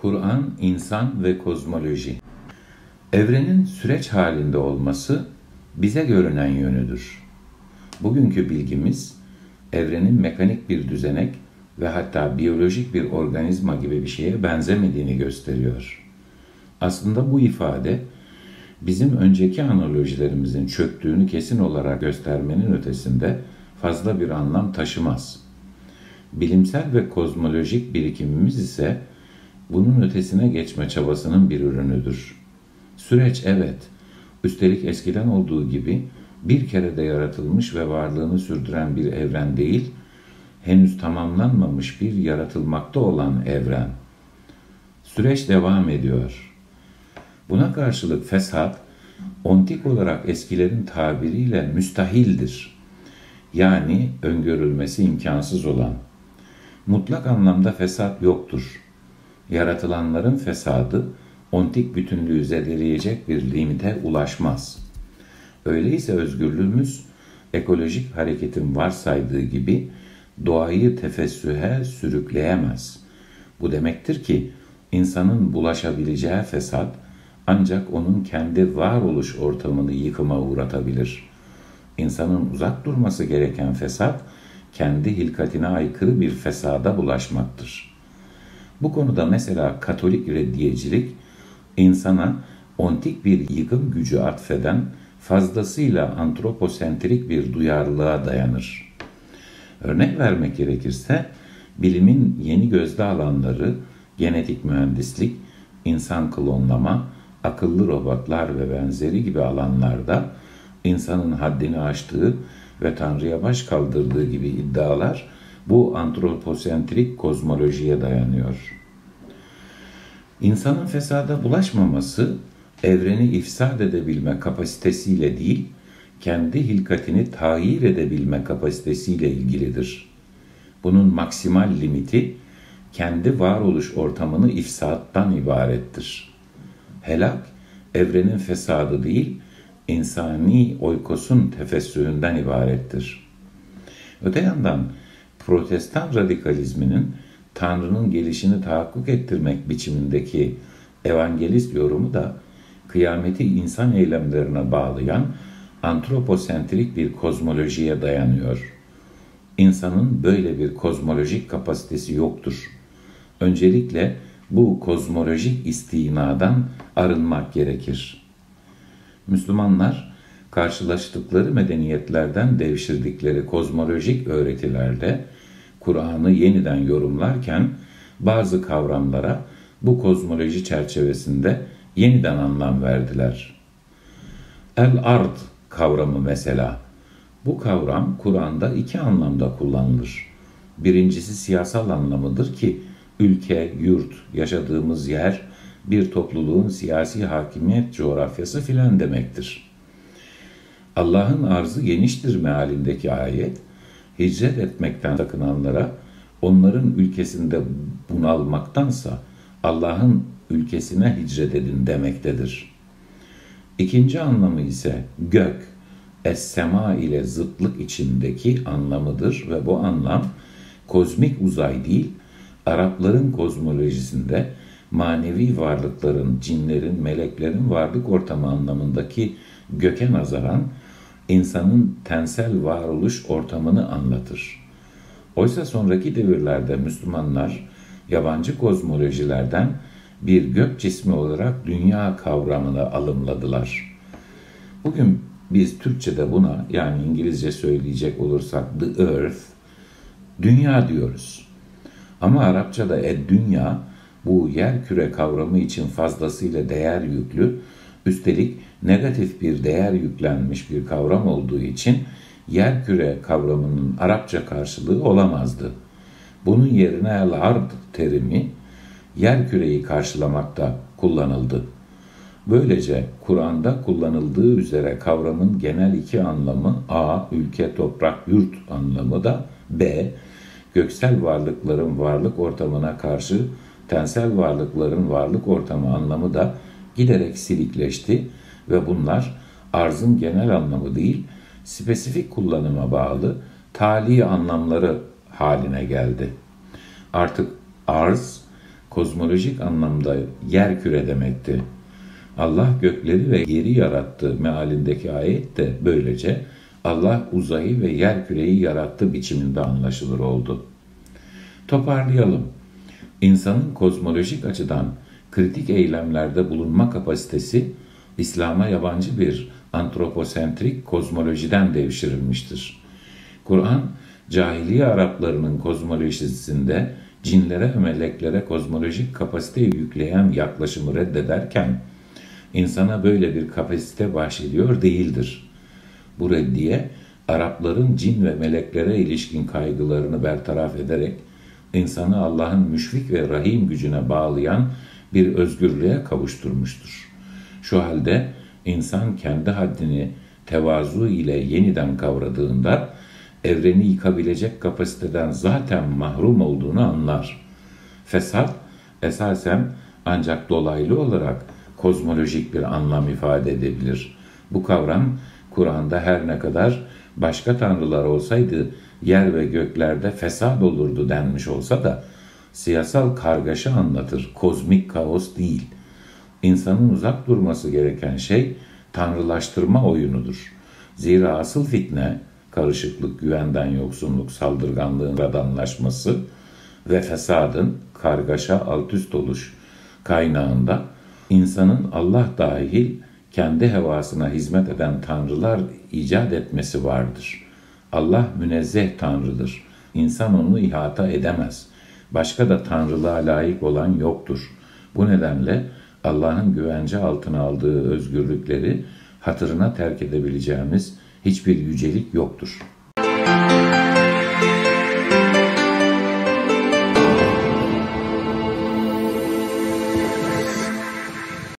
Kur'an, insan ve kozmoloji. Evrenin süreç halinde olması bize görünen yönüdür. Bugünkü bilgimiz, evrenin mekanik bir düzenek ve hatta biyolojik bir organizma gibi bir şeye benzemediğini gösteriyor. Aslında bu ifade, bizim önceki analojilerimizin çöktüğünü kesin olarak göstermenin ötesinde fazla bir anlam taşımaz. Bilimsel ve kozmolojik birikimimiz ise bunun ötesine geçme çabasının bir ürünüdür. Süreç evet, üstelik eskiden olduğu gibi bir kerede yaratılmış ve varlığını sürdüren bir evren değil, henüz tamamlanmamış bir yaratılmakta olan evren. Süreç devam ediyor. Buna karşılık fesat, ontik olarak eskilerin tabiriyle müstahildir. Yani öngörülmesi imkansız olan. Mutlak anlamda fesat yoktur. Yaratılanların fesadı, ontik bütünlüğü zedeleyecek bir limite ulaşmaz. Öyleyse özgürlüğümüz, ekolojik hareketin varsaydığı gibi doğayı tefessühe sürükleyemez. Bu demektir ki, insanın bulaşabileceği fesat, ancak onun kendi varoluş ortamını yıkıma uğratabilir. İnsanın uzak durması gereken fesat, kendi hilkatine aykırı bir fesada bulaşmaktır. Bu konuda mesela Katolik reddiyecilik, insana ontik bir yıkım gücü atfeden fazlasıyla antroposentrik bir duyarlılığa dayanır. Örnek vermek gerekirse, bilimin yeni gözde alanları, genetik mühendislik, insan klonlama, akıllı robotlar ve benzeri gibi alanlarda insanın haddini aştığı ve Tanrı'ya baş kaldırdığı gibi iddialar bu antroposentrik kozmolojiye dayanıyor. İnsanın fesada bulaşmaması, evreni ifsad edebilme kapasitesiyle değil, kendi hilkatini tahir edebilme kapasitesiyle ilgilidir. Bunun maksimal limiti, kendi varoluş ortamını ifsattan ibarettir. Helak, evrenin fesadı değil, insani oykosun tefessühünden ibarettir. Öte yandan, Protestan radikalizminin Tanrı'nın gelişini tahakkuk ettirmek biçimindeki evangelist yorumu da kıyameti insan eylemlerine bağlayan antroposentrik bir kozmolojiye dayanıyor. İnsanın böyle bir kozmolojik kapasitesi yoktur. Öncelikle bu kozmolojik istinadan arınmak gerekir. Müslümanlar, karşılaştıkları medeniyetlerden devşirdikleri kozmolojik öğretilerle Kur'an'ı yeniden yorumlarken bazı kavramlara bu çerçevesinde yeniden anlam verdiler. El-ard kavramı mesela. Bu kavram Kur'an'da iki anlamda kullanılır. Birincisi siyasal anlamıdır ki ülke, yurt, yaşadığımız yer, bir topluluğun siyasi hakimiyet coğrafyası filan demektir. Allah'ın arzı geniştir mealindeki ayet, hicret etmekten sakınanlara, onların ülkesinde bunalmaktansa Allah'ın ülkesine hicret edin demektedir. İkinci anlamı ise gök, es-sema ile zıtlık içindeki anlamıdır ve bu anlam kozmik uzay değil, Arapların kozmolojisinde manevi varlıkların, cinlerin, meleklerin varlık ortamı anlamındaki göke nazaran insanın tensel varoluş ortamını anlatır. Oysa sonraki devirlerde Müslümanlar yabancı kozmolojilerden bir gök cismi olarak dünya kavramını alımladılar. Bugün biz Türkçe'de buna, yani İngilizce söyleyecek olursak the earth, dünya diyoruz. Ama Arapçada dünya bu yer küre kavramı için fazlasıyla değer yüklü, üstelik negatif bir değer yüklenmiş bir kavram olduğu için yer küre kavramının Arapça karşılığı olamazdı. Bunun yerine el-ard terimi yer küreyi karşılamakta kullanıldı. Böylece Kur'an'da kullanıldığı üzere kavramın genel iki anlamı a. ülke, toprak, yurt anlamı da b. göksel varlıkların varlık ortamına karşı tensel varlıkların varlık ortamı anlamı da giderek silikleşti ve bunlar arzın genel anlamı değil, spesifik kullanıma bağlı tali anlamları haline geldi. Artık arz, kozmolojik anlamda yer küre demekti. Allah gökleri ve yeri yarattı mealindeki ayet de böylece Allah uzayı ve yer küreyi yarattı biçiminde anlaşılır oldu. Toparlayalım. İnsanın kozmolojik açıdan kritik eylemlerde bulunma kapasitesi İslam'a yabancı bir antroposentrik kozmolojiden devşirilmiştir. Kur'an, cahiliye Araplarının kozmolojisinde cinlere ve meleklere kozmolojik kapasite yükleyen yaklaşımı reddederken, insana böyle bir kapasite bahşediyor değildir. Bu reddiye, Arapların cin ve meleklere ilişkin kaygılarını bertaraf ederek, insanı Allah'ın müşfik ve rahim gücüne bağlayan bir özgürlüğe kavuşturmuştur. Şu halde insan kendi haddini tevazu ile yeniden kavradığında, evreni yıkabilecek kapasiteden zaten mahrum olduğunu anlar. Fesat, esasen ancak dolaylı olarak kozmolojik bir anlam ifade edebilir. Bu kavram, Kur'an'da her ne kadar başka tanrılar olsaydı yer ve göklerde fesat olurdu denmiş olsa da, siyasal kargaşa anlatır, kozmik kaos değil. İnsanın uzak durması gereken şey, tanrılaştırma oyunudur. Zira asıl fitne, karışıklık, güvenden yoksunluk, saldırganlığın radanlaşması ve fesadın kargaşa altüst oluş kaynağında insanın Allah dahil kendi hevasına hizmet eden tanrılar icat etmesi vardır. Allah münezzeh tanrıdır. İnsan onu ihata edemez. Başka da tanrılığa layık olan yoktur. Bu nedenle Allah'ın güvence altına aldığı özgürlükleri hatırına terk edebileceğimiz hiçbir yücelik yoktur.